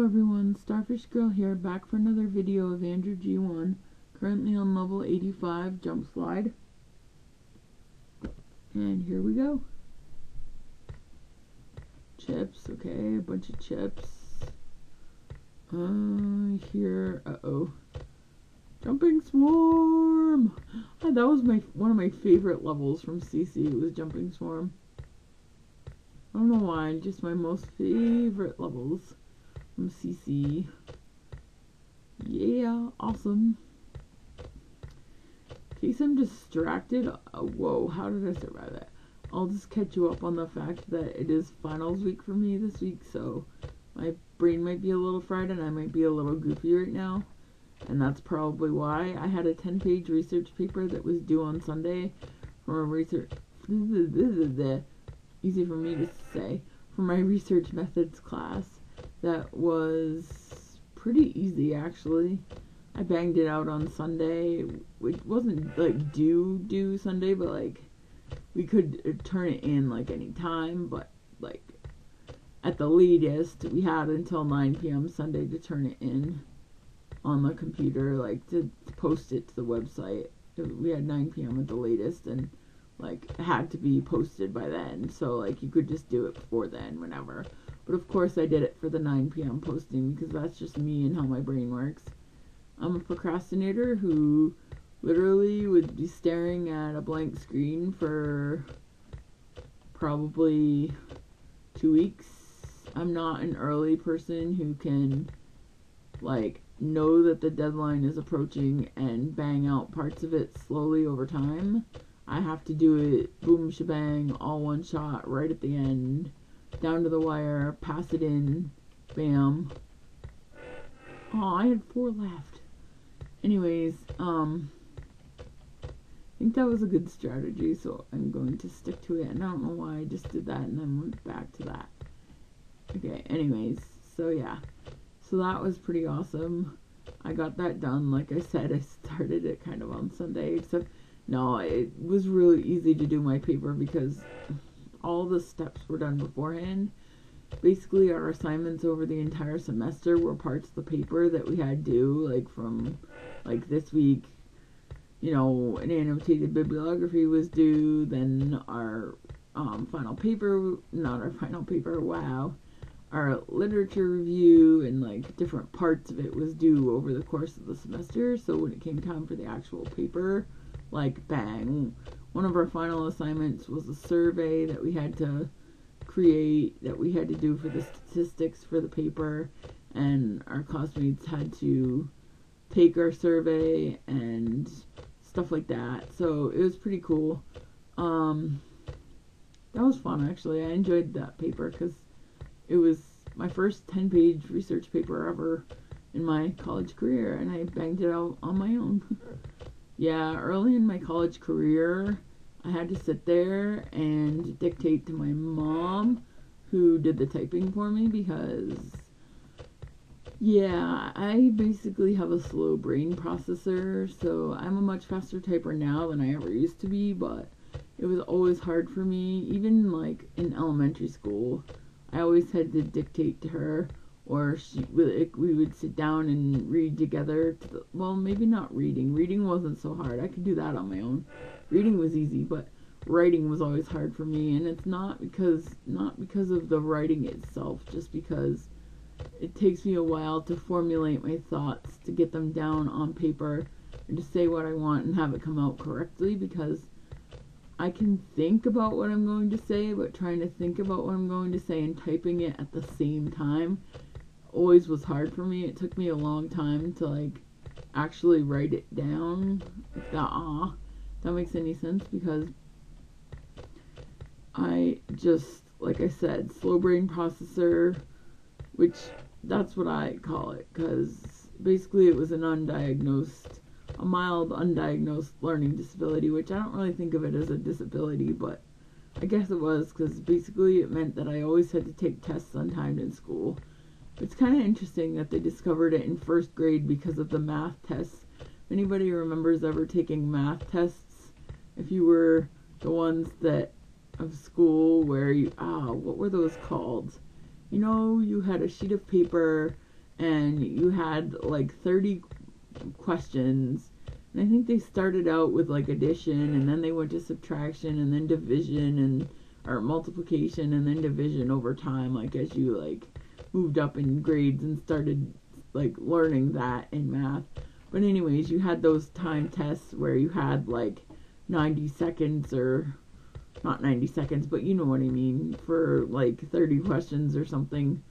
everyone, Starfish Girl here, back for another video of andrewg1, currently on level 85 jump slide. And here we go. Chips, okay, a bunch of chips. Here, Jumping Swarm! Oh, that was one of my favorite levels from CC, was Jumping Swarm. I don't know why, just my most favorite levels from CC. Yeah, awesome. In case I'm distracted, whoa, how did I survive that? I'll just catch you up on the fact that it is finals week for me this week, so my brain might be a little fried and I might be a little goofy right now. And that's probably why. I had a 10-page research paper that was due on Sunday from a research... easy for me to say, from my research methods class. That was pretty easy, actually. I banged it out on Sunday. It wasn't like due Sunday, but like we could turn it in like any time, but like at the latest we had until 9 p.m. Sunday to turn it in on the computer, like to post it to the website. We had 9 p.m. at the latest, and like it had to be posted by then, so like you could just do it before then, whenever. But of course I did it for the 9 p.m. posting because that's just me and how my brain works. I'm a procrastinator who literally would be staring at a blank screen for probably 2 weeks. I'm not an early person who can like know that the deadline is approaching and bang out parts of it slowly over time. I have to do it boom shebang, all one shot, right at the end, down to the wire, pass it in, bam. Oh, I had 4 left. Anyways, I think that was a good strategy, so I'm going to stick to it, and I don't know why I just did that and then went back to that. Okay, anyways, so yeah. So that was pretty awesome. I got that done. Like I said, I started it kind of on Sunday, except no, it was really easy to do my paper because all the steps were done beforehand. Basically, our assignments over the entire semester were parts of the paper that we had due, like from, like this week, you know, an annotated bibliography was due, then our final paper, not our final paper, wow, our literature review and like different parts of it was due over the course of the semester. So when it came time for the actual paper, like bang, one of our final assignments was a survey that we had to create, that we had to do for the statistics for the paper, and our classmates had to take our survey and stuff like that. So it was pretty cool. That was fun, actually. I enjoyed that paper because it was my first 10-page research paper ever in my college career, and I banged it out on my own. Yeah, early in my college career, I had to sit there and dictate to my mom, who did the typing for me, because, yeah, I basically have a slow brain processor, so I'm a much faster typer now than I ever used to be, but it was always hard for me, even like in elementary school. I always had to dictate to her, or we would sit down and read together. Well, maybe not reading. Reading wasn't so hard. I could do that on my own. Reading was easy, but writing was always hard for me, and it's not because of the writing itself, just because it takes me a while to formulate my thoughts, to get them down on paper, and to say what I want and have it come out correctly, because I can think about what I'm going to say, but trying to think about what I'm going to say and typing it at the same time always was hard for me. It took me a long time to like actually write it down, if that makes any sense, because I just, like I said, slow brain processor, which that's what I call it, because basically it was a mild undiagnosed learning disability, which I don't really think of it as a disability, but I guess it was, because basically it meant that I always had to take tests untimed in school. It's kind of interesting that they discovered it in first grade because of the math tests. If anybody remembers ever taking math tests, if you were the ones that of school where you, what were those called? You know, you had a sheet of paper and you had like 30 questions, and I think they started out with like addition, and then they went to subtraction, and then division, and or multiplication, and then division over time, like as you like moved up in grades and started like learning that in math. But anyways, you had those time tests where you had like 90 seconds, or not 90 seconds, but you know what I mean, for like 30 questions or something.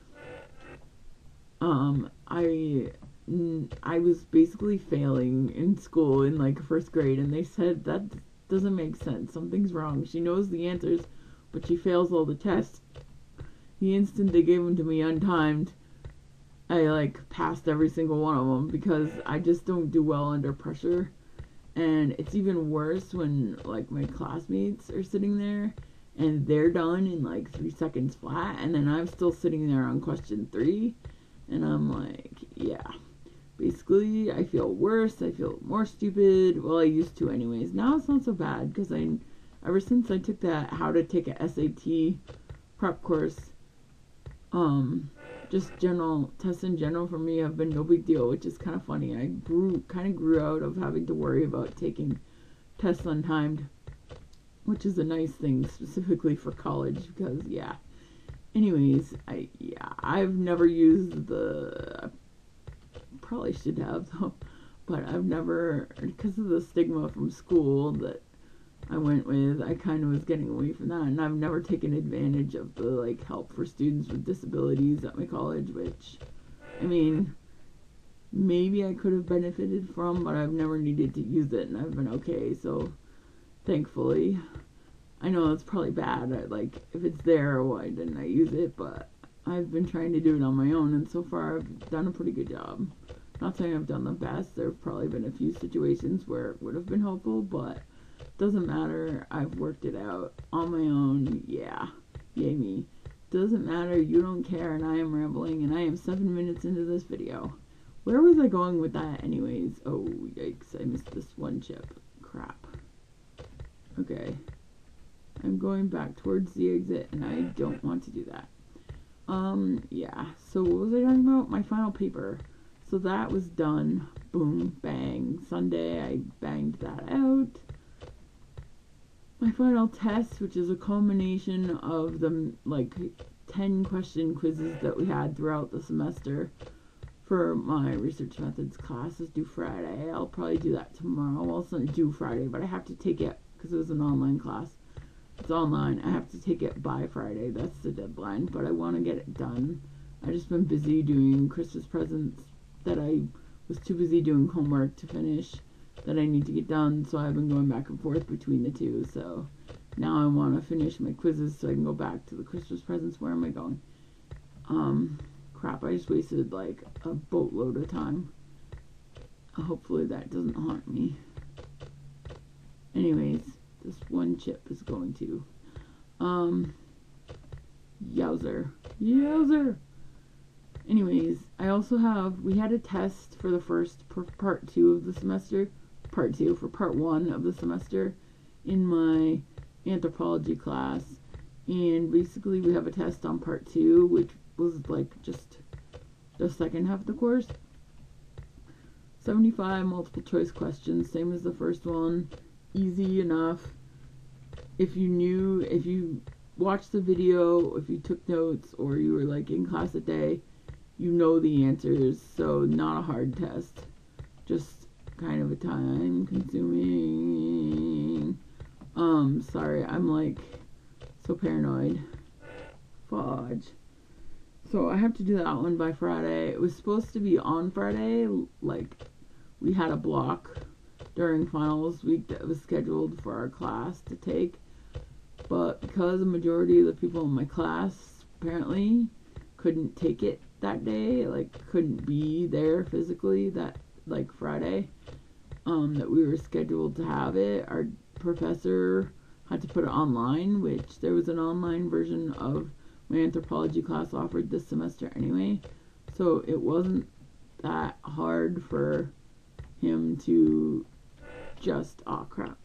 I was basically failing in school in like first grade, and they said that doesn't make sense. Something's wrong. She knows the answers, but she fails all the tests. The instant they gave them to me untimed, I like passed every single one of them, because I just don't do well under pressure. And it's even worse when like my classmates are sitting there and they're done in like 3 seconds flat, and then I'm still sitting there on question 3, and I'm like, yeah. Basically, I feel worse. I feel more stupid. Well, I used to anyways. Now it's not so bad, because ever since I took that how to take a SAT prep course, just general tests in general for me have been no big deal, which is kind of funny. I kind of grew out of having to worry about taking tests untimed, which is a nice thing specifically for college, because yeah. Anyways, I've never used the, probably should have though, but I've never, because of the stigma from school that I went with, I kind of was getting away from that, and I've never taken advantage of the like help for students with disabilities at my college, which, I mean, maybe I could have benefited from, but I've never needed to use it, and I've been okay, so thankfully. I know it's probably bad, like, if it's there, why didn't I use it, but I've been trying to do it on my own, and so far I've done a pretty good job. Not saying I've done the best. There have probably been a few situations where it would have been helpful, but doesn't matter. I've worked it out on my own. Yeah, yay me. Doesn't matter. You don't care, and I am rambling, and I am 7 minutes into this video. Where was I going with that anyways? Oh, yikes. I missed this one chip. Crap. Okay. I'm going back towards the exit, and I don't want to do that. Yeah. So what was I talking about? My final paper. So that was done. Boom, bang. Sunday, I banged that out. My final test, which is a culmination of the, like, 10 question quizzes that we had throughout the semester for my research methods class, is due Friday. I'll probably do that tomorrow. Well, it's not due Friday, but I have to take it because it was an online class. It's online. I have to take it by Friday. That's the deadline, but I want to get it done. I've just been busy doing Christmas presents that I was too busy doing homework to finish that I need to get done, so I've been going back and forth between the two. So now I want to finish my quizzes so I can go back to the Christmas presents. Where am I going? Crap, I just wasted like a boatload of time. Hopefully that doesn't haunt me. Anyways, this one chip is going to. Yowzer. Anyways, I also have, we had a test for the first part 2 of the semester. Part 2 for part 1 of the semester in my anthropology class. And basically we have a test on part 2, which was like just the second half of the course. 75 multiple choice questions, same as the first one. Easy enough. If you watched the video, if you took notes, or you were like in class a day, you know the answers, so not a hard test. Just kind of a time consuming. Sorry, I'm like so paranoid. Fudge. So I have to do that one by Friday. It was supposed to be on Friday, like we had a block during finals week that was scheduled for our class to take, but because the majority of the people in my class apparently couldn't take it that day, like couldn't be there physically that like Friday, that we were scheduled to have it, our professor had to put it online, which there was an online version of my anthropology class offered this semester anyway, so it wasn't that hard for him to just, oh crap,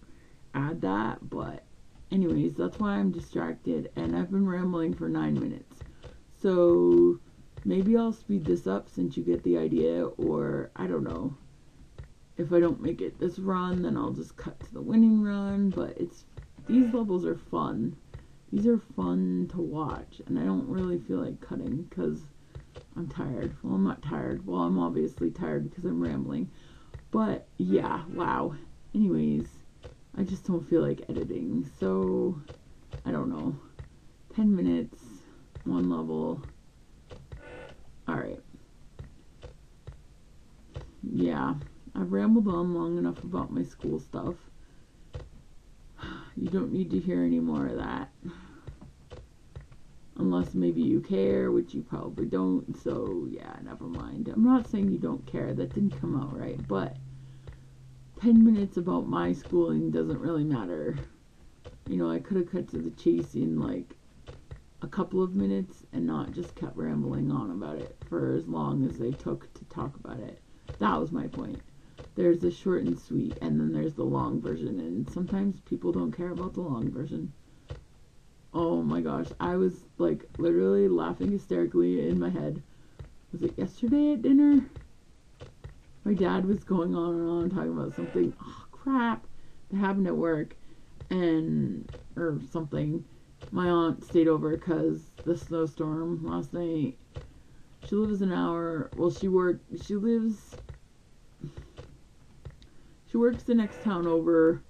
add that. But anyways, that's why I'm distracted, and I've been rambling for 9 minutes. So maybe I'll speed this up since you get the idea, or I don't know. If I don't make it this run, then I'll just cut to the winning run, but these levels are fun. These are fun to watch, and I don't really feel like cutting because I'm tired. Well, I'm not tired. Well, I'm obviously tired because I'm rambling. But, yeah, wow. Anyways, I just don't feel like editing. So, I don't know. 10 minutes, one level. Alright. Yeah, I've rambled on long enough about my school stuff. You don't need to hear any more of that. Unless maybe you care, which you probably don't, so yeah, never mind. I'm not saying you don't care, that didn't come out right, but 10 minutes about my schooling doesn't really matter. You know, I could have cut to the chase in like a couple of minutes and not just kept rambling on about it for as long as they took to talk about it. That was my point. There's the short and sweet, and then there's the long version, and sometimes people don't care about the long version. Oh my gosh, I was like literally laughing hysterically in my head. Was it yesterday at dinner? My dad was going on and on talking about something, oh crap, that happened at work, or something. My aunt stayed over because the snowstorm last night. She lives an hour, well she works the next town over,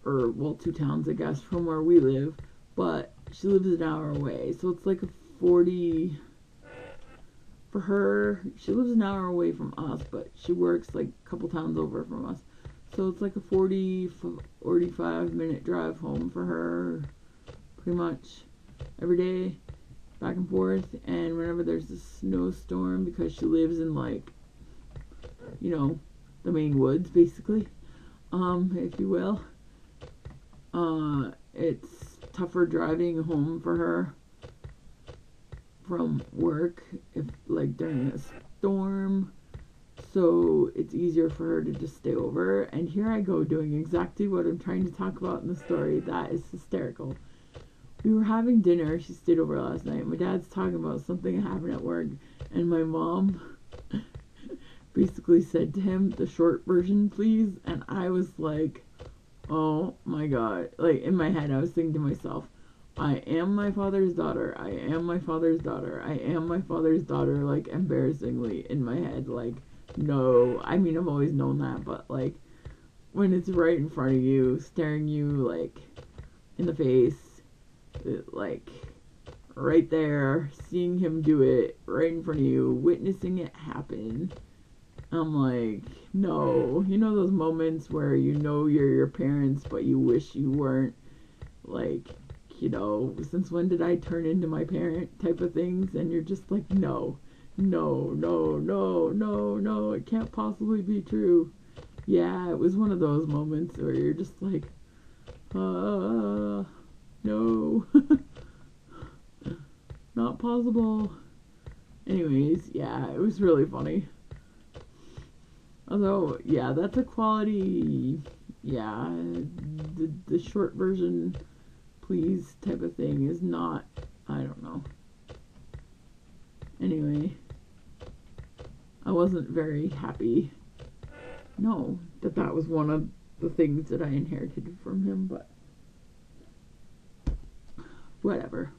or well 2 towns I guess from where we live, but she lives an hour away, so it's like a 40, for her, she lives an hour away from us, but she works like a couple towns over from us, so it's like a 45 minute drive home for her, pretty much every day, back and forth. And whenever there's a snowstorm, because she lives in like, you know, the main woods basically, if you will, it's tougher driving home for her from work if like during a storm, so it's easier for her to just stay over. And here I go doing exactly what I'm trying to talk about in the story. That is hysterical. We were having dinner, she stayed over last night, my dad's talking about something that happened at work, and my mom basically said to him, the short version please, and I was like, oh my god, like in my head I was thinking to myself, I am my father's daughter, I am my father's daughter, I am my father's daughter, like embarrassingly in my head, like, no, I mean I've always known that, but like when it's right in front of you, staring you like in the face, like right there, seeing him do it right in front of you, witnessing it happen, I'm like, no. You know those moments where you know you're your parents but you wish you weren't, like, you know, since when did I turn into my parent type of things, and you're just like, no, it can't possibly be true. Yeah, it was one of those moments where you're just like, no. Not possible. Anyways, yeah, it was really funny. Although, yeah, that's a quality, yeah, the short version, please type of thing is not, I don't know. Anyway, I wasn't very happy, no, that was one of the things that I inherited from him, but whatever.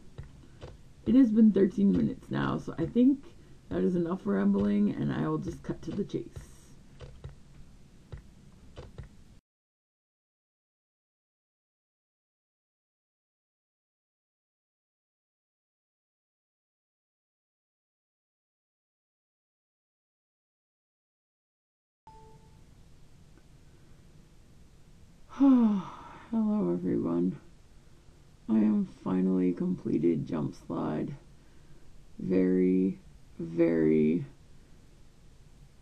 It has been 13 minutes now, so I think that is enough rambling, and I will just cut to the chase. Hello everyone. I am finally completed Jump Slide. Very, very,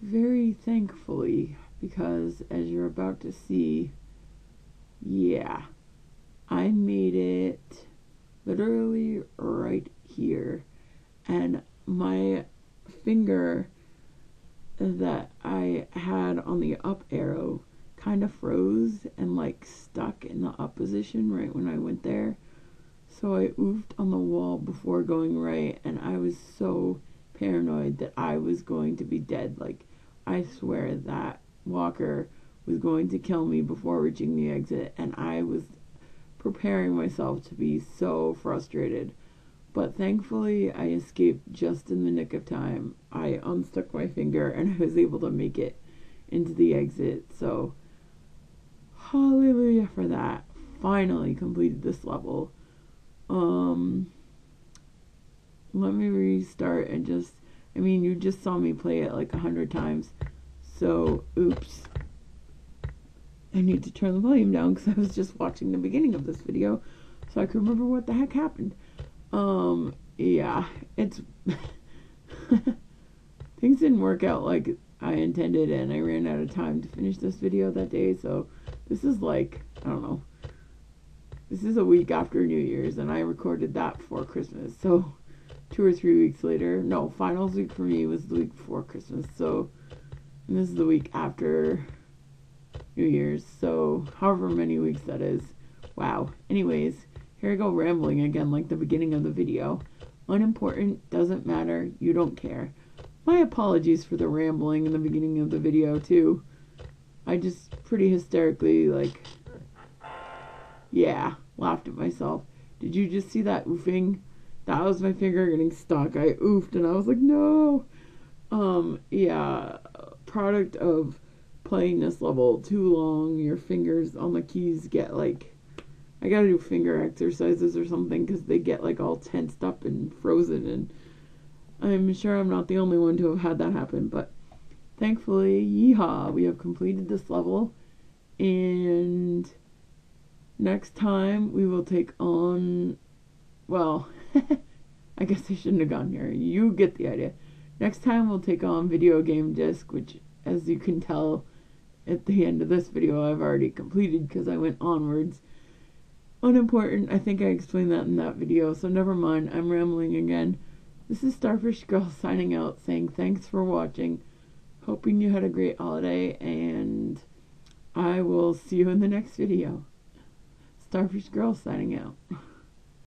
very thankfully, because as you're about to see, yeah, I made it literally right here, and my finger that I had on the up arrow kind of froze and like stuck in the up position right when I went there, so I oofed on the wall before going right, and I was so paranoid that I was going to be dead. Like, I swear that walker was going to kill me before reaching the exit, and I was preparing myself to be so frustrated. But thankfully, I escaped just in the nick of time. I unstuck my finger and I was able to make it into the exit. So, hallelujah for that. Finally completed this level. Let me restart and just, I mean, you just saw me play it like 100 times. So, oops. I need to turn the volume down because I was just watching the beginning of this video so I can remember what the heck happened. Yeah, it's things didn't work out like I intended, and I ran out of time to finish this video that day, so this is like, I don't know, this is a week after New Year's, and I recorded that before Christmas, so 2 or 3 weeks later, no, finals week for me was the week before Christmas, so, and this is the week after New Year's, so however many weeks that is. Wow. Anyways, here I go rambling again like the beginning of the video. Unimportant, doesn't matter, you don't care. My apologies for the rambling in the beginning of the video too. I just pretty hysterically, like, yeah, laughed at myself. Did you just see that oofing? That was my finger getting stuck. I oofed and I was like, no. Yeah, product of playing this level too long, your fingers on the keys get like, I gotta do finger exercises or something because they get like all tensed up and frozen, and I'm sure I'm not the only one to have had that happen, but thankfully, yeehaw, we have completed this level, and next time we will take on, well, I guess I shouldn't have gone here, you get the idea. Next time we'll take on Video Game Disc, which, as you can tell at the end of this video, I've already completed because I went onwards. Unimportant, I think I explained that in that video, so never mind, I'm rambling again. This is Starfish Girl signing out, saying thanks for watching, hoping you had a great holiday, and I will see you in the next video. Starfish Girl signing out.